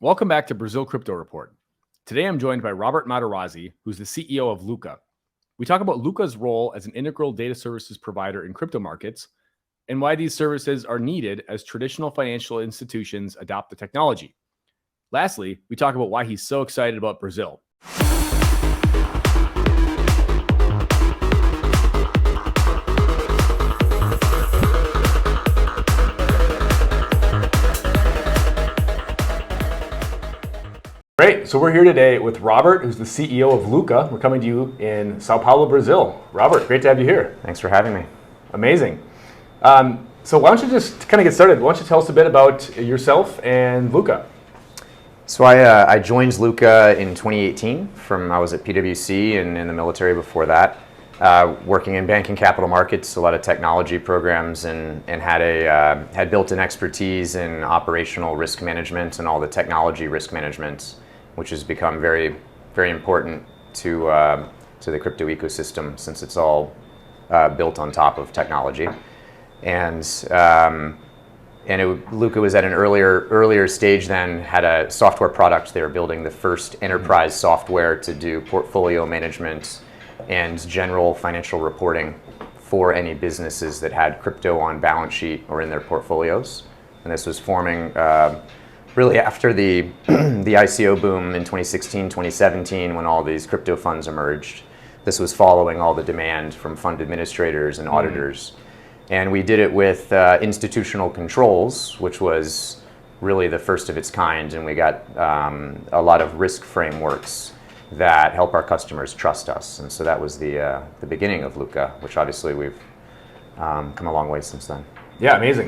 Welcome back to Brazil Crypto Report. Today I'm joined by Robert Materazzi, who's the CEO of Lukka. We talk about Lukka's role as an integral data services provider in crypto markets and why these services are needed as traditional financial institutions adopt the technology. Lastly, we talk about why he's so excited about Brazil. Great. So we're here today with Robert, who's the CEO of Lukka. We're coming to you in São Paulo, Brazil. Robert, great to have you here. Thanks for having me. Amazing. So why don't you just kind of get started? Why don't you tell us a bit about yourself and Lukka? So I joined Lukka in 2018 I was at PwC and in the military before that, working in banking capital markets, a lot of technology programs, and had built an expertise in operational risk management and all the technology risk management, which has become very, very important to the crypto ecosystem since it's all built on top of technology. And Lukka was at an earlier stage then, had a software product. They were building the first enterprise software to do portfolio management and general financial reporting for any businesses that had crypto on balance sheet or in their portfolios. And this was forming really after the ICO boom in 2016, 2017, when all these crypto funds emerged. This was following all the demand from fund administrators and auditors. And we did it with institutional controls, which was really the first of its kind. And we got a lot of risk frameworks that help our customers trust us. And so that was the beginning of Lukka, which obviously we've come a long way since then. Yeah, amazing.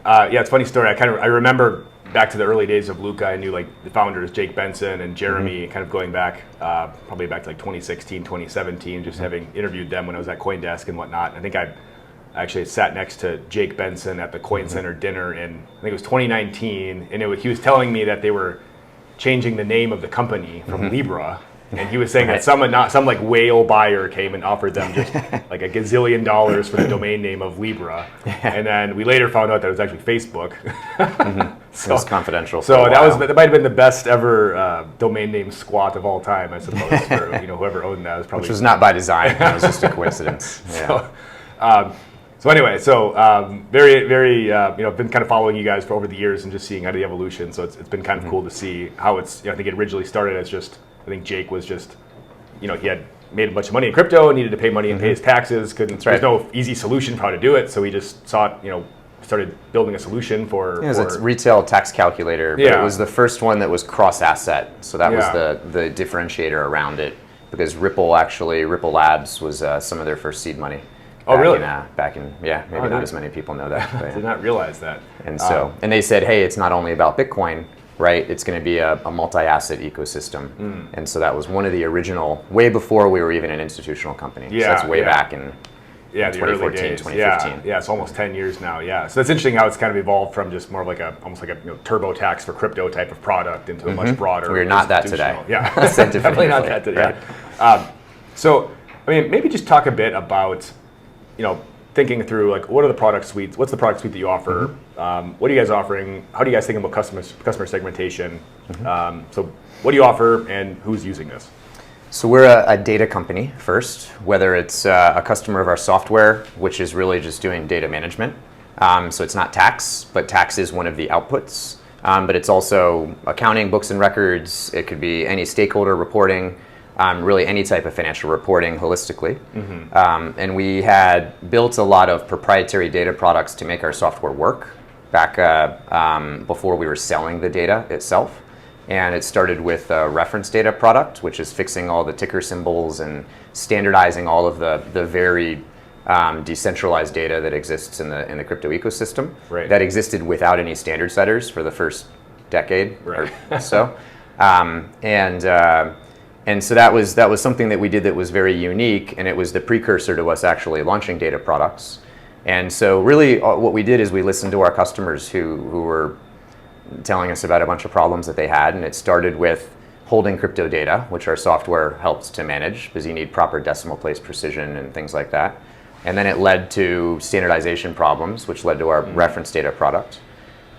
Yeah, it's a funny story. I remember back to the early days of Lukka. I knew like the founders, Jake Benson and Jeremy, kind of going back, probably back to like 2016, 2017, just having interviewed them when I was at CoinDesk and whatnot. I think I actually sat next to Jake Benson at the Coin Center dinner in, I think it was 2019, and he was telling me that they were changing the name of the company from Libra, and he was saying that some like whale buyer came and offered them just like $1 gazillion for the domain name of Libra, and then we later found out that it was actually Facebook. So, it was confidential. So that might have been the best ever domain name squat of all time, I suppose. For whoever owned that was probably, which was not by design. It was just a coincidence. Yeah. So anyway, very, very, I've been kind of following you guys for over the years and just seeing how the evolution. So it's been kind of cool to see how it's. I think it originally started as just. I think Jake was just, he had made a bunch of money in crypto, needed to pay money and pay his taxes. There's no easy solution for how to do it, so he just started building a solution for. It was a retail tax calculator, but it was the first one that was cross-asset. So that was the differentiator around it, because Ripple Labs was some of their first seed money. Oh, really? Maybe not as many people know that. I did not realize that. And and they said, hey, it's not only about Bitcoin, right? It's going to be a multi-asset ecosystem. And so that was one of the original, way before we were even an institutional company. So that's way back in 2014, 2015. Yeah, it's almost 10 years now, yeah. So that's interesting how it's kind of evolved from just more of like almost like a Turbotax for crypto type of product into a much broader. We're not that today. Yeah, definitely not that today. Right. So, maybe just talk a bit about, thinking through like what are the product suites? What's the product suite that you offer? What are you guys offering? How do you guys think about customer segmentation? So what do you offer and who's using this? So we're a data company first, whether it's a customer of our software, which is really just doing data management. So it's not tax, but tax is one of the outputs. But it's also accounting, books and records. It could be any stakeholder reporting. Really any type of financial reporting holistically. And we had built a lot of proprietary data products to make our software work back before we were selling the data itself. And it started with a reference data product, which is fixing all the ticker symbols and standardizing all of the very decentralized data that exists in the crypto ecosystem that existed without any standard setters for the first decade or so. And so that was something that we did that was very unique, and it was the precursor to us actually launching data products. And so really what we did is we listened to our customers who were telling us about a bunch of problems that they had, and it started with holding crypto data, which our software helps to manage because you need proper decimal place precision and things like that. And then it led to standardization problems, which led to our reference data product.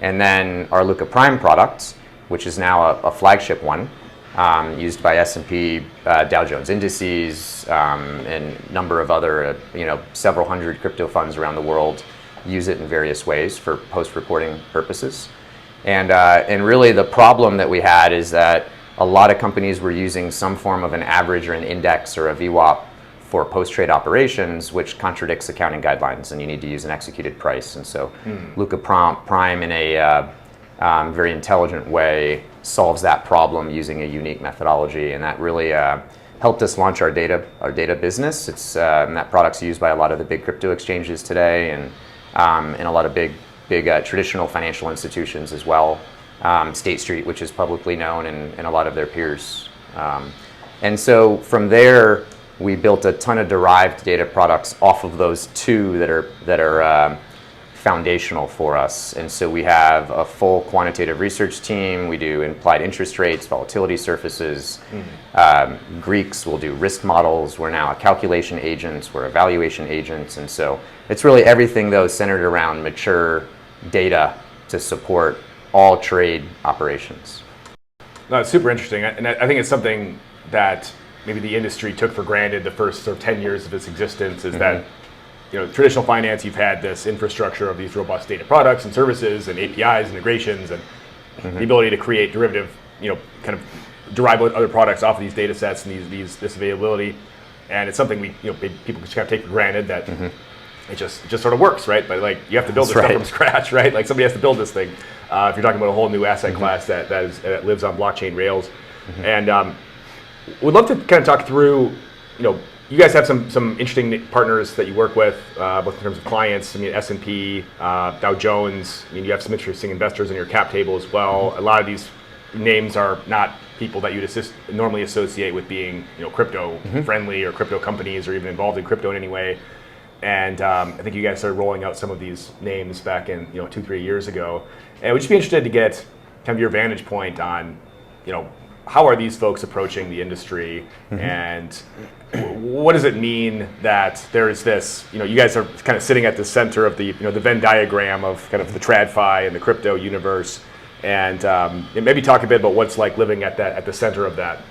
And then our Lukka Prime product which is now a flagship one, used by S&P, Dow Jones indices, and a number of other, several hundred crypto funds around the world use it in various ways for post-reporting purposes. And really the problem that we had is that a lot of companies were using some form of an average or an index or a VWAP for post-trade operations, which contradicts accounting guidelines, and you need to use an executed price. And so Lukka Prime, in a very intelligent way, solves that problem using a unique methodology, and that really helped us launch our data business. And that product's used by a lot of the big crypto exchanges today, and a lot of big traditional financial institutions as well. State Street, which is publicly known, and a lot of their peers. And so from there, we built a ton of derived data products off of those two that are foundational for us. And so we have a full quantitative research team. We do implied interest rates, volatility surfaces. Greeks will do risk models. We're now a calculation agent. We're evaluation agents. And so it's really everything, though, centered around mature data to support all trade operations. No, it's super interesting, and I think it's something that maybe the industry took for granted the first sort of 10 years of its existence, is that traditional finance, you've had this infrastructure of these robust data products and services and APIs, integrations, and the ability to create derivative, kind of derive other products off of these data sets and this availability. And it's something people just kind of take for granted that it just sort of works, right? But like you have to build this stuff from scratch, right? Like somebody has to build this thing. If you're talking about a whole new asset class that lives on blockchain rails, and we'd love to kind of talk through, you guys have some interesting partners that you work with, both in terms of clients. I mean, S&P, Dow Jones. I mean, you have some interesting investors in your cap table as well. A lot of these names are not people that you'd normally associate with being, crypto friendly or crypto companies or even involved in crypto in any way. And I think you guys started rolling out some of these names back in 2-3 years ago. And we'd just be interested to get kind of your vantage point on, how are these folks approaching the industry, and what does it mean that there is this, you guys are kind of sitting at the center of the, the Venn diagram of kind of the TradFi and the crypto universe, and maybe talk a bit about what's like living at the center of that.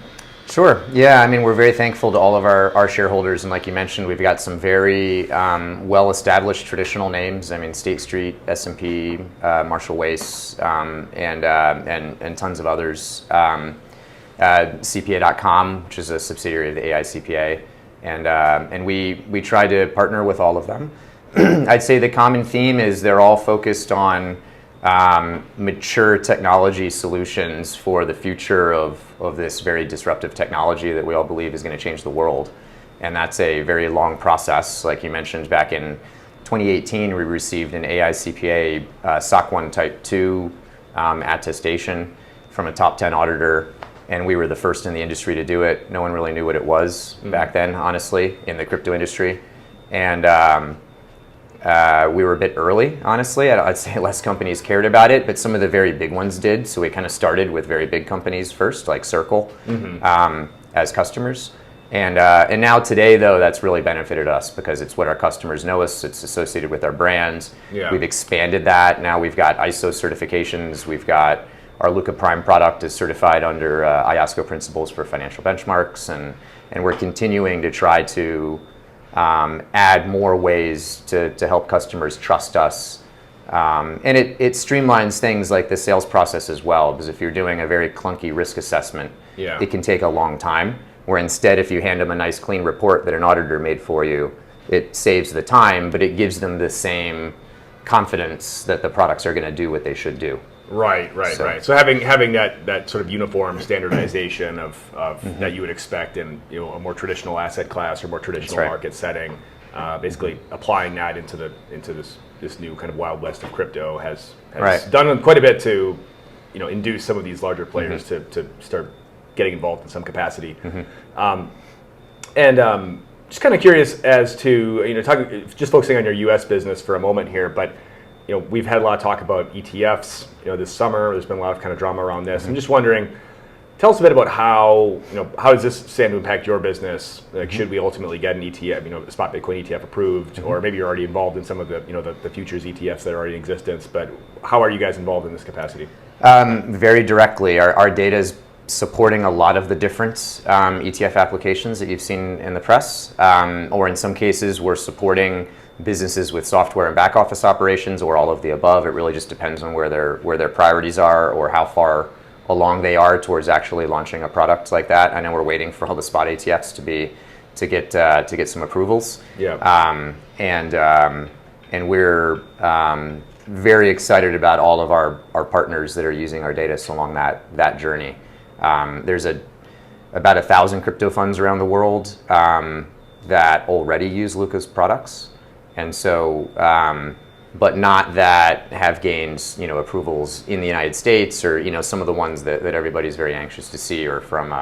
Sure. Yeah, I mean, we're very thankful to all of our shareholders, and like you mentioned, we've got some very well-established traditional names. I mean, State Street, S&P, Marshall Wace, and tons of others. CPA.com, which is a subsidiary of the AICPA, and we try to partner with all of them. I'd say the common theme is they're all focused on mature technology solutions for the future of this very disruptive technology that we all believe is going to change the world. And that's a very long process. Like you mentioned, back in 2018, we received an AICPA SOC 1 Type 2 attestation from a top 10 auditor. And we were the first in the industry to do it. No one really knew what it was back then, honestly, in the crypto industry. And we were a bit early, honestly. I'd say less companies cared about it, but some of the very big ones did. So we kind of started with very big companies first, like Circle, as customers. And now today, though, that's really benefited us because it's what our customers know us. It's associated with our brands. Yeah. We've expanded that. Now we've got ISO certifications. We've got our Lukka Prime product is certified under IOSCO principles for financial benchmarks, and we're continuing to try to add more ways to help customers trust us. And it streamlines things like the sales process as well, because if you're doing a very clunky risk assessment, it can take a long time, where instead if you hand them a nice clean report that an auditor made for you, it saves the time, but it gives them the same confidence that the products are going to do what they should do. Right. So having that sort of uniform standardization of that you would expect in a more traditional asset class or more traditional market setting, basically applying that into this new kind of wild west of crypto has done quite a bit to induce some of these larger players to start getting involved in some capacity. Just kind of curious as to just focusing on your U.S. business for a moment here, but we've had a lot of talk about ETFs. This summer, there's been a lot of kind of drama around this. I'm just wondering, tell us a bit about how does this stand to impact your business? Like, should we ultimately get an ETF, a spot Bitcoin ETF approved, or maybe you're already involved in some of the, the futures ETFs that are already in existence. But how are you guys involved in this capacity? Very directly. Our data is supporting a lot of the different ETF applications that you've seen in the press, or in some cases we're supporting businesses with software and back office operations, or all of the above. It really just depends on where their priorities are or how far along they are towards actually launching a product like that. I know we're waiting for all the spot ETFs to get some approvals. Yeah. And we're very excited about all of our partners that are using our data along that journey. There's about 1,000 crypto funds around the world that already use Lukka's products, and so, but not that have gained approvals in the United States, or some of the ones that everybody's very anxious to see, or from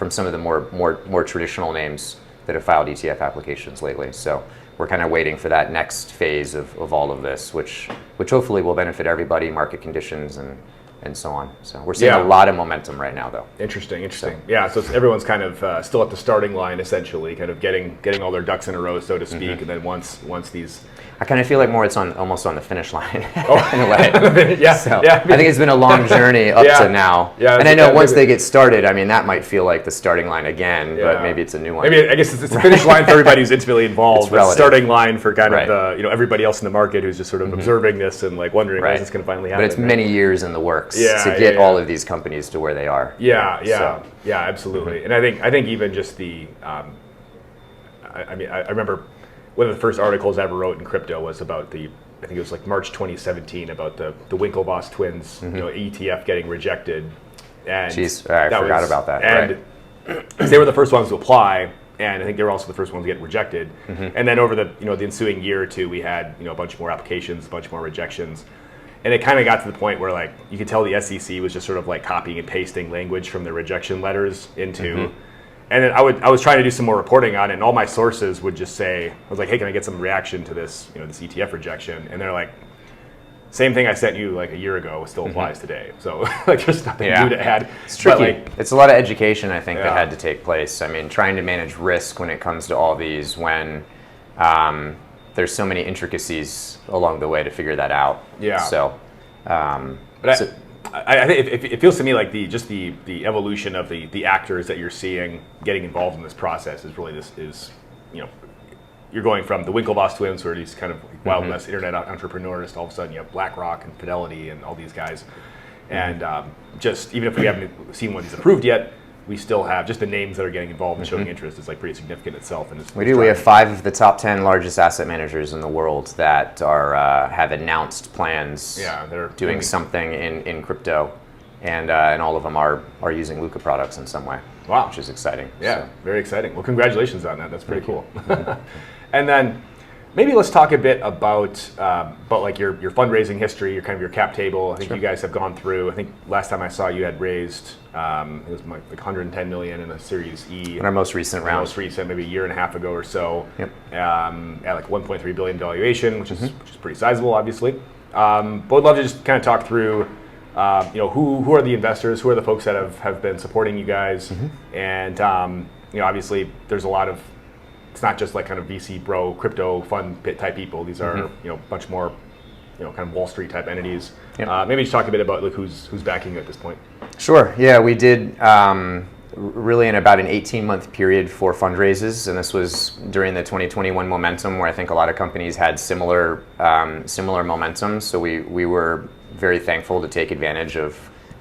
some of the more traditional names that have filed ETF applications lately. So we're kind of waiting for that next phase of all of this, which hopefully will benefit everybody, market conditions, and so on. So we're seeing a lot of momentum right now, though. Interesting. Yeah, so everyone's kind of still at the starting line, essentially, kind of getting all their ducks in a row, so to speak, and then once these... I kind of feel like more it's almost on the finish line in a way. Yeah, so yeah. I think it's been a long journey up to now. Yeah, and I know once they get started, I mean, that might feel like the starting line again, but maybe it's a new one. Maybe, I guess it's the finish line for everybody who's intimately involved. It's relative. Starting line for kind of the, everybody else in the market who's just sort of observing this and like wondering when is this going to finally happen. But it's many years in the works to get all of these companies to where they are. Yeah, absolutely. And I think even just the, I remember one of the first articles I ever wrote in crypto was about I think it was like March 2017, about the Winklevoss twins, ETF getting rejected. And jeez, I forgot about that. And they were the first ones to apply, and I think they were also the first ones to get rejected. And then over the ensuing year or two, we had a bunch more applications, a bunch more rejections. And it kind of got to the point where like you could tell the SEC was just sort of like copying and pasting language from the rejection letters into. And then I was trying to do some more reporting on it, and all my sources would just say, I was like, hey, can I get some reaction to this, this ETF rejection? And they're like, same thing I sent you like a year ago still applies today. So like there's nothing new to add. It's tricky. It's a lot of education, I think, that had to take place. I mean, trying to manage risk when it comes to all these, when there's so many intricacies along the way to figure that out. Yeah. So, I think it feels to me like the evolution of the actors that you're seeing getting involved in this process is really you're going from the Winklevoss twins, who are these kind of Wild West internet entrepreneurs, to all of a sudden you have BlackRock and Fidelity and all these guys, and just even if we haven't seen one that's approved yet, we still have just the names that are getting involved and showing interest is like pretty significant itself. And we have 5 of the top 10 largest asset managers in the world that are have announced plans. They're doing something in crypto, and all of them are using Lukka products in some way. Wow, which is exciting. Yeah, very exciting. Well, congratulations on that. That's pretty cool. And then maybe let's talk a bit about like your fundraising history, your cap table. I think you guys have gone through. I think last time I saw you had raised it was like 110 million in a Series E. In our most recent round. Most recent, maybe a year and a half ago or so. Yep. At like 1.3 billion valuation, which is pretty sizable, obviously. But would love to just kind of talk through. Who are the investors? Who are the folks that have been supporting you guys? And obviously there's a lot of. It's not just like kind of VC bro crypto fund type people. These are a bunch more kind of Wall Street type entities. Maybe just talk a bit about like who's backing you at this point. Sure. Yeah, we did really in about an 18-month period for fundraises, and this was during the 2021 momentum, where I think a lot of companies had similar momentum. So we were very thankful to take advantage of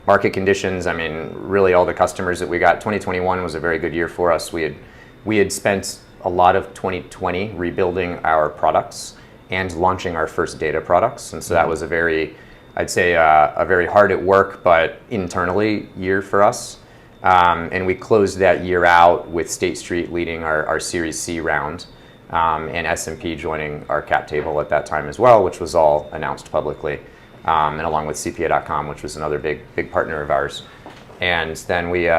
market conditions. I mean, really all the customers that we got. 2021 was a very good year for us. We had spent a lot of 2020 rebuilding our products and launching our first data products, and so that was a very hard at work but internally year for us. And we closed that year out with State Street leading our Series C round, and S&P joining our cap table at that time as well, which was all announced publicly, and along with CPA.com, which was another big partner of ours. And then we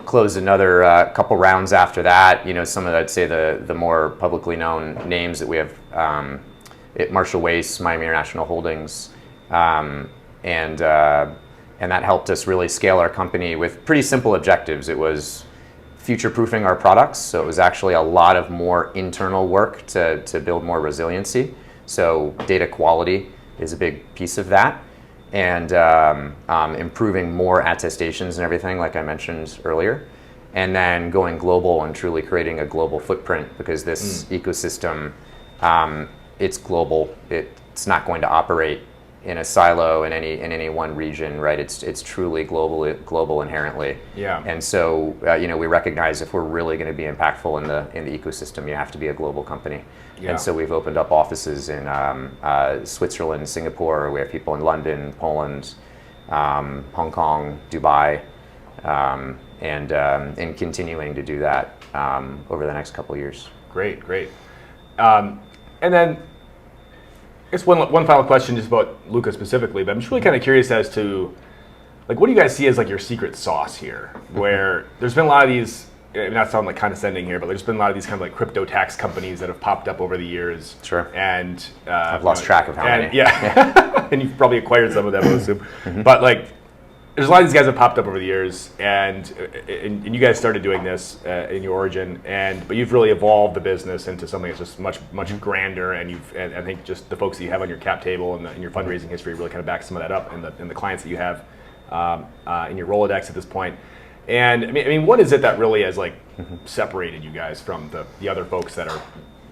closed another couple rounds after that. Some of I'd say the more publicly known names that we have, Marshall Wace, Miami International Holdings, and that helped us really scale our company with pretty simple objectives. It was future-proofing our products, so it was actually a lot of more internal work to build more resiliency. So data quality, is a big piece of that. And improving more attestations and everything, like I mentioned earlier. And then going global and truly creating a global footprint, because this ecosystem, it's global. It's not going to operate in a silo in any one region, right? It's truly global inherently. Yeah. And so we recognize if we're really going to be impactful in the ecosystem, you have to be a global company. Yeah. And so we've opened up offices in Switzerland, Singapore. We have people in London, Poland, Hong Kong, Dubai. And continuing to do that over the next couple of years. Great. And then, I guess one final question just about Lukka specifically, but I'm just really kind of curious as to, like, what do you guys see as like your secret sauce here? Where there's been a lot of these, not sound like condescending here, but there's been a lot of these kind of like crypto tax companies that have popped up over the years. Sure. And I've lost track of how many. Yeah. And you've probably acquired some of them, I assume. But like, there's a lot of these guys that popped up over the years, and you guys started doing this in your origin, but you've really evolved the business into something that's just much grander, and I think just the folks that you have on your cap table and your fundraising history really kind of backs some of that up, and the clients that you have in your Rolodex at this point. And I mean, what is it that really has like separated you guys from the other folks that are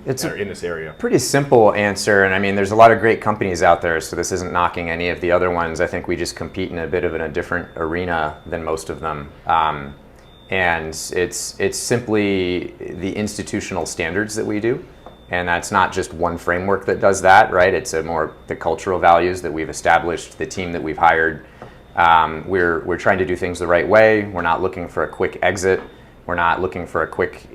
in this area? Pretty simple answer, and I mean, there's a lot of great companies out there, so this isn't knocking any of the other ones. I think we just compete in a different arena than most of them, and it's simply the institutional standards that we do, and that's not just one framework that does that, right? It's more the cultural values that we've established, the team that we've hired. We're trying to do things the right way. We're not looking for a quick exit. We're not looking for a quick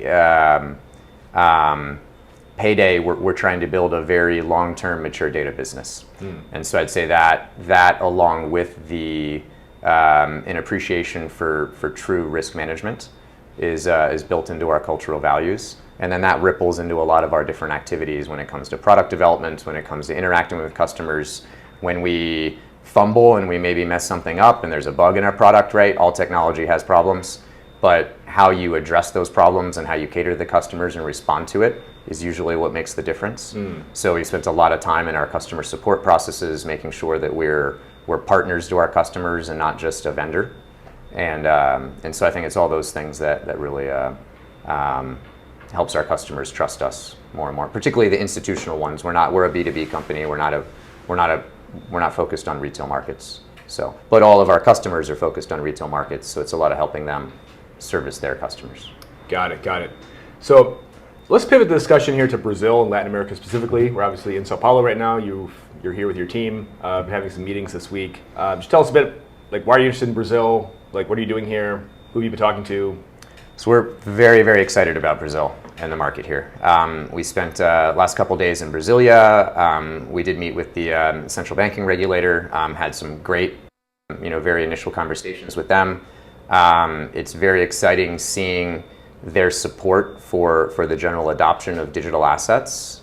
payday. We're trying to build a very long-term mature data business. And so I'd say that along with an appreciation for true risk management is built into our cultural values. And then that ripples into a lot of our different activities when it comes to product development, when it comes to interacting with customers. When we fumble and we maybe mess something up and there's a bug in our product, right? All technology has problems, but how you address those problems and how you cater to the customers and respond to it is usually what makes the difference. So we spent a lot of time in our customer support processes, making sure that we're partners to our customers and not just a vendor. And so I think it's all those things that really helps our customers trust us more and more, particularly the institutional ones. We're a B2B company. We're not focused on retail markets. But all of our customers are focused on retail markets, so it's a lot of helping them service their customers. Got it. So let's pivot the discussion here to Brazil and Latin America specifically. We're obviously in São Paulo right now. You're here with your team, having some meetings this week. Just tell us a bit, like, why are you interested in Brazil? Like, what are you doing here? Who have you been talking to? So we're very, very excited about Brazil and the market here. We spent last couple days in Brasilia. We did meet with the central banking regulator, had some great, very initial conversations with them. It's very exciting seeing their support for the general adoption of digital assets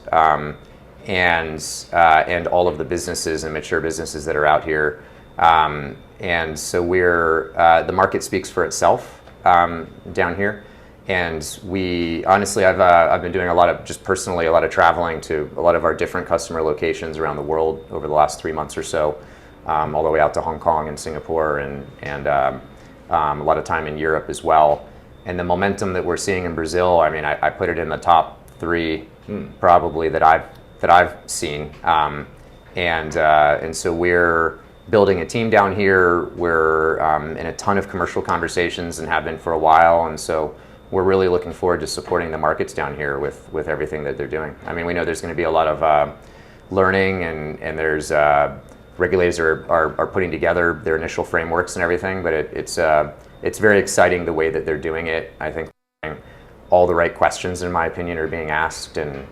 and all of the businesses and mature businesses that are out here. And so the market speaks for itself down here. And we honestly, I've been doing a lot of traveling to a lot of our different customer locations around the world over the last 3 months or so, all the way out to Hong Kong and Singapore and a lot of time in Europe as well. And the momentum that we're seeing in Brazil, I mean, I put it in the top 3 probably that I've seen. And so we're building a team down here. We're in a ton of commercial conversations and have been for a while. And so we're really looking forward to supporting the markets down here with everything that they're doing. I mean, we know there's going to be a lot of learning and there's regulators are putting together their initial frameworks and everything, but it's very exciting the way that they're doing it. I think all the right questions, in my opinion, are being asked, and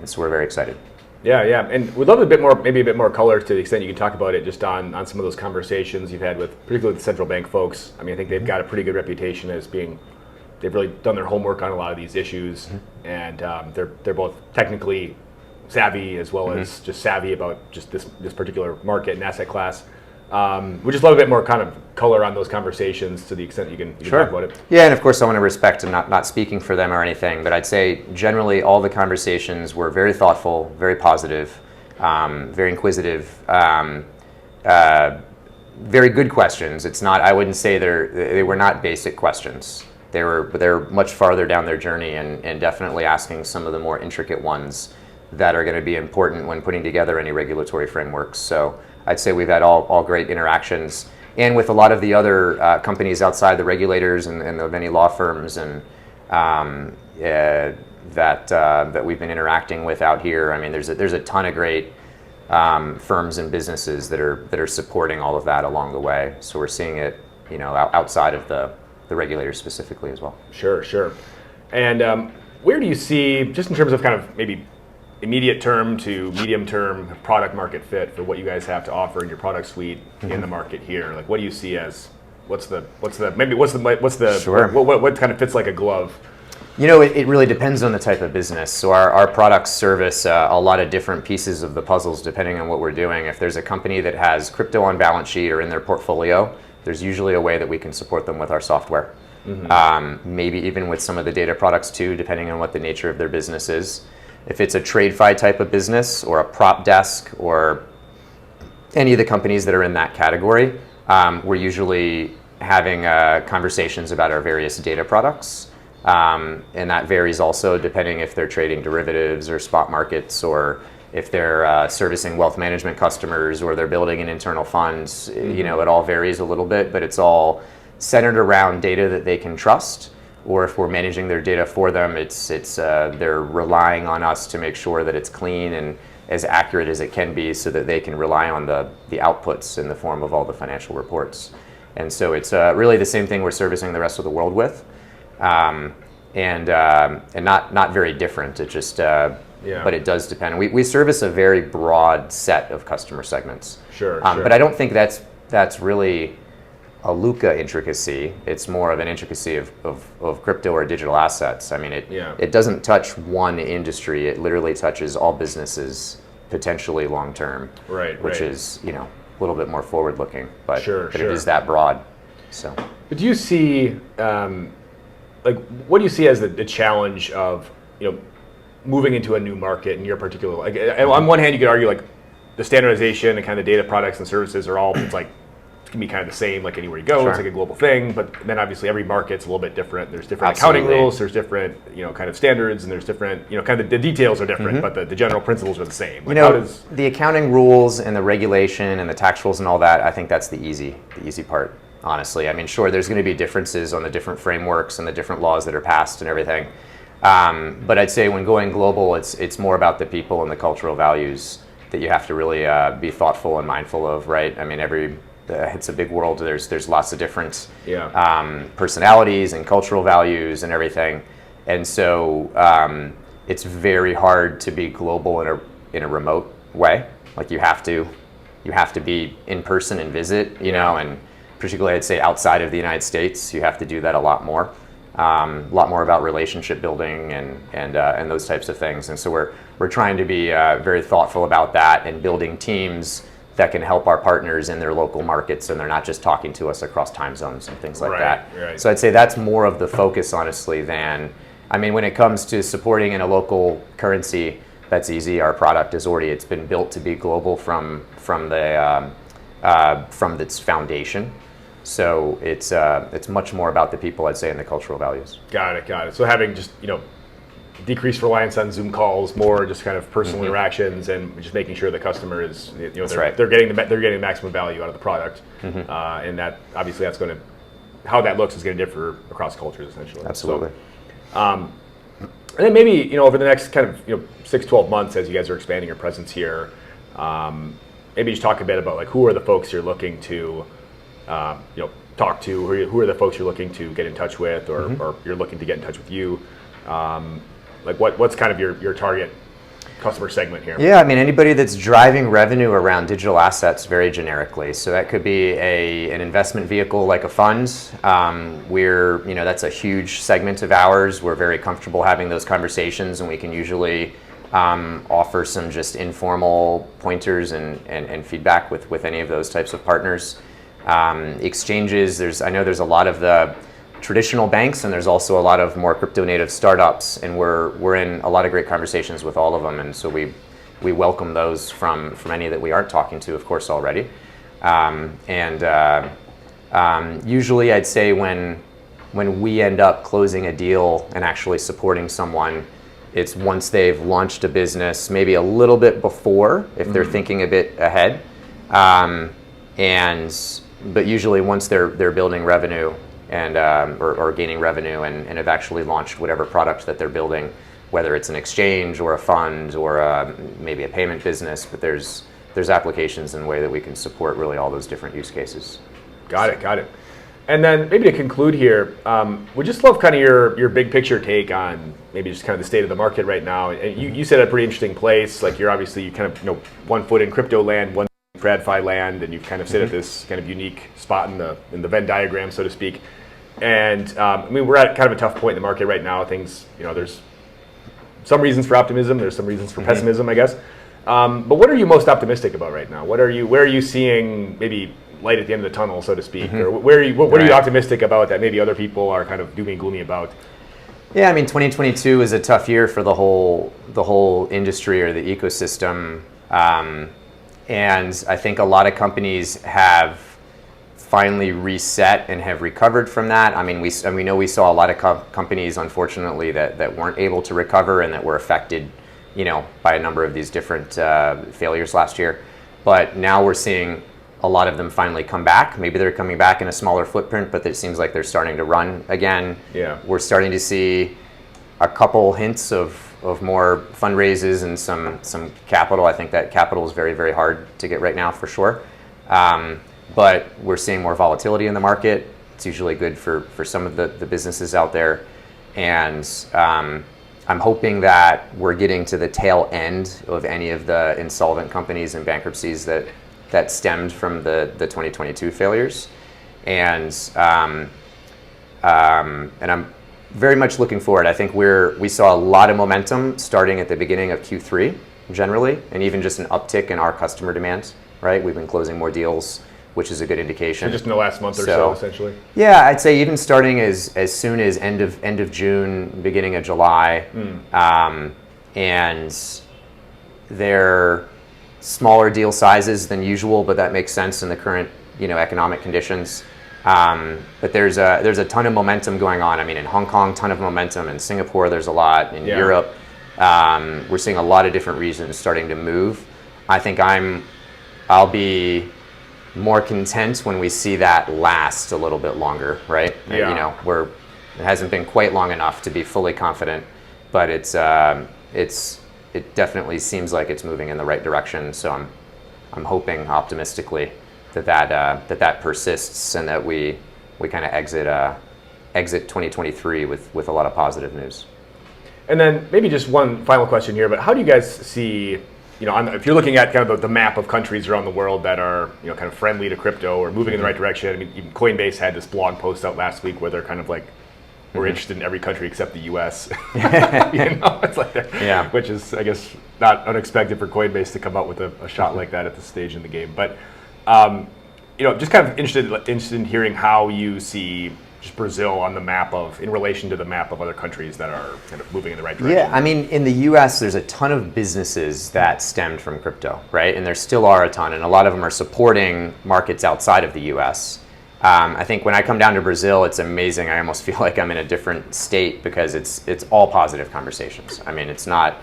so we're very excited. Yeah, and we'd love maybe a bit more color to the extent you can talk about it, just on some of those conversations you've had with, particularly the central bank folks. I mean, I think they've got a pretty good reputation as being, they've really done their homework on a lot of these issues, and they're both technically savvy as well as just savvy about just this particular market and asset class. We just love a bit more kind of color on those conversations to the extent you can talk about it. Yeah, and of course I want to respect and not speaking for them or anything, but I'd say generally all the conversations were very thoughtful, very positive. very inquisitive, very good questions. It's not, I wouldn't say they were not basic questions. They're much farther down their journey and definitely asking some of the more intricate ones that are going to be important when putting together any regulatory frameworks. So I'd say we've had all great interactions, and with a lot of the other companies outside the regulators and the many law firms and that we've been interacting with out here. I mean, there's a ton of great firms and businesses that are supporting all of that along the way. So we're seeing it, outside of the regulators specifically as well. Sure. And where do you see, just in terms of kind of maybe immediate term to medium term product market fit for what you guys have to offer in your product suite in the market here? Like, what do you see as what's the Sure. what kind of fits like a glove? It really depends on the type of business. So our products service a lot of different pieces of the puzzles depending on what we're doing. If there's a company that has crypto on balance sheet or in their portfolio, there's usually a way that we can support them with our software. Maybe even with some of the data products too, depending on what the nature of their business is. If it's a TradeFi type of business or a prop desk or any of the companies that are in that category, we're usually having conversations about our various data products. And that varies also depending if they're trading derivatives or spot markets, or if they're servicing wealth management customers, or they're building an internal fund. It all varies a little bit, but it's all centered around data that they can trust. Or if we're managing their data for them, they're relying on us to make sure that it's clean and as accurate as it can be, so that they can rely on the outputs in the form of all the financial reports. And so it's really the same thing we're servicing the rest of the world with. And not very different. It just, but it does depend. We service a very broad set of customer segments. Sure. But I don't think that's really a Lukka intricacy. It's more of an intricacy of crypto or digital assets. I mean, it doesn't touch one industry. It literally touches all businesses potentially long term. Which is a little bit more forward looking, but it is that broad. So. But do you see? What do you see as the challenge of moving into a new market in your particular? On one hand, you could argue the standardization and kind of data products and services are all it can be kind of the same anywhere you go. Sure. It's like a global thing, but then obviously every market's a little bit different. There's different accounting rules. There's different kind of standards, and there's different kind of the details are different, but the general principles are the same. The accounting rules and the regulation and the tax rules and all that, I think that's the easy part. Honestly, I mean, sure, there's going to be differences on the different frameworks and the different laws that are passed and everything. But I'd say when going global, it's more about the people and the cultural values that you have to really be thoughtful and mindful of, right? I mean, it's a big world. There's lots of different personalities and cultural values and everything, and so it's very hard to be global in a remote way. Like you have to be in person and visit, and particularly I'd say outside of the United States, you have to do that a lot more. A lot more about relationship building and those types of things. And so we're trying to be very thoughtful about that and building teams that can help our partners in their local markets, and they're not just talking to us across time zones and things like that. Right. So I'd say that's more of the focus, honestly, when it comes to supporting in a local currency, that's easy. Our product it's been built to be global from its foundation. So it's much more about the people, I'd say, and the cultural values. Got it. So having just decreased reliance on Zoom calls, more just kind of personal interactions, and just making sure the customer is they're getting the maximum value out of the product, and that obviously how that looks is going to differ across cultures essentially. Absolutely. So, and then maybe over the next kind of 6-12 months as you guys are expanding your presence here, maybe just talk a bit about who are the folks you're looking to talk to, who are the folks you're looking to get in touch with, or you're looking to get in touch with you. What's kind of your target customer segment here? Yeah, anybody that's driving revenue around digital assets very generically. So that could be an investment vehicle like a fund. That's a huge segment of ours. We're very comfortable having those conversations, and we can usually offer some just informal pointers and feedback with any of those types of partners. Exchanges, I know there's a lot of the traditional banks, and there's also a lot of more crypto native startups, and we're in a lot of great conversations with all of them. And so we we welcome those from any that we aren't talking to, of course, already. Usually I'd say when we end up closing a deal and actually supporting someone, it's once they've launched a business, maybe a little bit before, if they're thinking a bit ahead. But usually once they're building revenue and or gaining revenue and have actually launched whatever product that they're building, whether it's an exchange or a fund or maybe a payment business, but there's applications in a way that we can support really all those different use cases. Got it. And then maybe to conclude here, we'd just love kind of your big picture take on maybe just kind of the state of the market right now. And you said a pretty interesting place. Like you kind of one foot in crypto land, one in TradFi land, and you kind of sit at this kind of unique spot in the Venn diagram, so to speak. And I mean, we're at kind of a tough point in the market right now. Things, there's some reasons for optimism. There's some reasons for pessimism, I guess. But what are you most optimistic about right now? Where are you seeing maybe light at the end of the tunnel, so to speak? Or what are you optimistic about that maybe other people are kind of doom and gloomy about? Yeah, I mean, 2022 is a tough year for the whole industry or the ecosystem. And I think a lot of companies have finally reset and have recovered from that. I mean, we know we saw a lot of companies, unfortunately, that weren't able to recover and that were affected, by a number of these different failures last year. But now we're seeing a lot of them finally come back. Maybe they're coming back in a smaller footprint, but it seems like they're starting to run again. Yeah. We're starting to see a couple hints of more fundraises and some capital. I think that capital is very, very hard to get right now for sure. But we're seeing more volatility in the market. It's usually good for some of the businesses out there. And I'm hoping that we're getting to the tail end of any of the insolvent companies and bankruptcies that stemmed from the 2022 failures. And I'm very much looking forward. I think we saw a lot of momentum starting at the beginning of Q3 generally, and even just an uptick in our customer demand, right? We've been closing more deals, which is a good indication. So just in the last month or so essentially? Yeah, I'd say even starting as soon as end of June, beginning of July. And they're smaller deal sizes than usual, but that makes sense in the current economic conditions. But there's a ton of momentum going on. I mean, in Hong Kong, ton of momentum. In Singapore, there's a lot. In Europe, we're seeing a lot of different regions starting to move. I think I'll be more content when we see that last a little bit longer, right? Yeah. It hasn't been quite long enough to be fully confident, but it definitely seems like it's moving in the right direction. So I'm hoping optimistically that persists and that we kind of exit 2023 with a lot of positive news. And then maybe just one final question here, but how do you guys see, if you're looking at kind of the map of countries around the world that are, kind of friendly to crypto or moving in the right direction? I mean, even Coinbase had this blog post out last week where they're kind of like, we're interested in every country except the U.S. It's like that, which is, I guess, not unexpected for Coinbase to come out with a shot like that at this stage in the game. But just kind of interested in hearing how you see just Brazil on the map in relation to the map of other countries that are kind of moving in the right direction. Yeah, I mean, in the U.S., there's a ton of businesses that stemmed from crypto, right? And there still are a ton, and a lot of them are supporting markets outside of the U.S. I think when I come down to Brazil, it's amazing. I almost feel like I'm in a different state because it's all positive conversations. I mean, it's not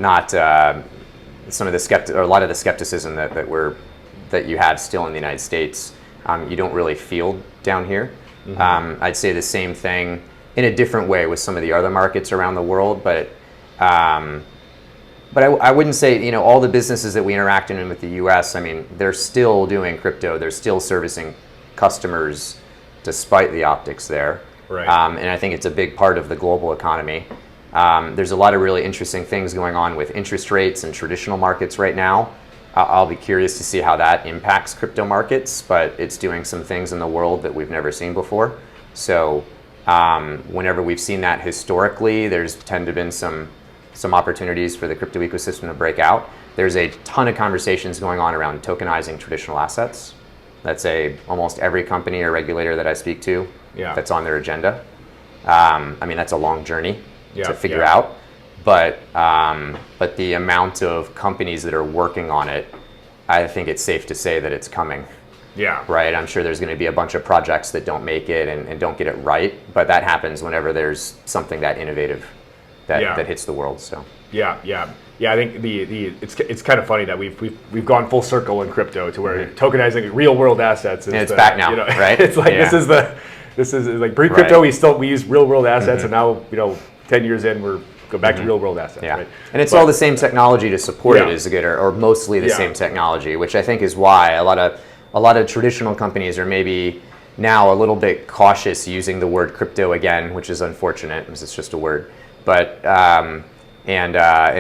some of the a lot of the skepticism that you have still in the United States. You don't really feel down here. I'd say the same thing in a different way with some of the other markets around the world, but I wouldn't say all the businesses that we interact in with the U.S. I mean, they're still doing crypto. They're still servicing customers despite the optics there. Right. And I think it's a big part of the global economy. There's a lot of really interesting things going on with interest rates and traditional markets right now. I'll be curious to see how that impacts crypto markets, but it's doing some things in the world that we've never seen before. So whenever we've seen that historically, there's tend to have been some opportunities for the crypto ecosystem to break out. There's a ton of conversations going on around tokenizing traditional assets. That's almost every company or regulator that I speak to, that's on their agenda. I mean, that's a long journey to figure out. but the amount of companies that are working on it, I think it's safe to say that it's coming. Yeah. Right. I'm sure there's going to be a bunch of projects that don't make it and don't get it right, but that happens whenever there's something that innovative that hits the world. So. Yeah. I think it's kind of funny that we've gone full circle in crypto to where tokenizing real world assets is back now, right? It's like this is like pre-crypto we use real world assets, and now 10 years in we're go back to real world assets. Yeah, right? And it's all the same technology to support it is good, or mostly the same technology, which I think is why a lot of traditional companies are maybe now a little bit cautious using the word crypto again, which is unfortunate because it's just a word. But and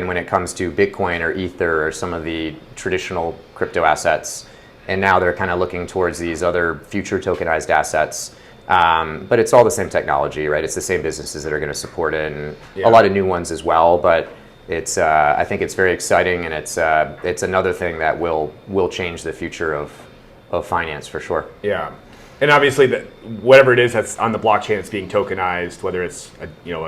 when it comes to Bitcoin or Ether or some of the traditional crypto assets, and now they're kind of looking towards these other future tokenized assets. But it's all the same technology, right? It's the same businesses that are going to support it, and a lot of new ones as well. But it's I think it's very exciting, and it's another thing that will change the future of finance for sure. Yeah. And obviously, whatever it is that's on the blockchain that's being tokenized, whether it's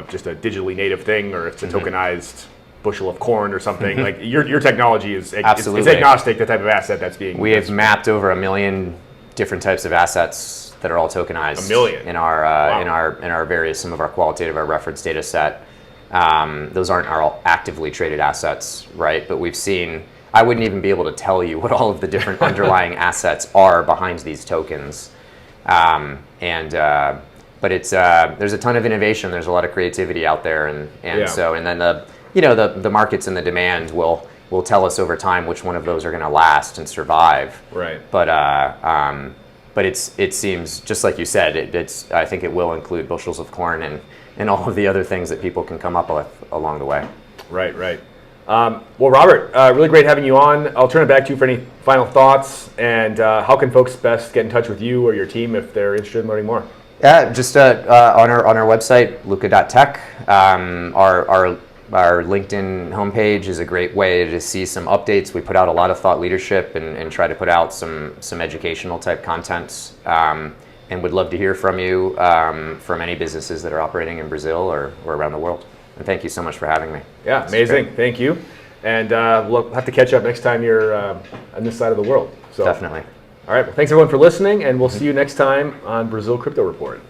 just a digitally native thing or it's a tokenized bushel of corn or something, like your technology is agnostic to the type of asset that's being. We have mapped over 1 million different types of assets that are all tokenized. 1 million in our various, some of our qualitative, our reference data set. Those aren't our actively traded assets, right? But we've seen. I wouldn't even be able to tell you what all of the different underlying assets are behind these tokens. But it's there's a ton of innovation. There's a lot of creativity out there, and then the markets and the demand will tell us over time which one of those are going to last and survive. Right. But it seems just like you said. I think it will include bushels of corn and all of the other things that people can come up with along the way. Right. Well, Robert, really great having you on. I'll turn it back to you for any final thoughts. And how can folks best get in touch with you or your team if they're interested in learning more? Yeah, just on our website, lukka.tech. Our LinkedIn homepage is a great way to see some updates. We put out a lot of thought leadership and try to put out some educational type content. And would love to hear from you from any businesses that are operating in Brazil or around the world. And thank you so much for having me. Yeah, amazing. Thank you. And we'll have to catch up next time you're on this side of the world. So, definitely. All right. Well, thanks everyone for listening, and we'll see you next time on Brazil Crypto Report.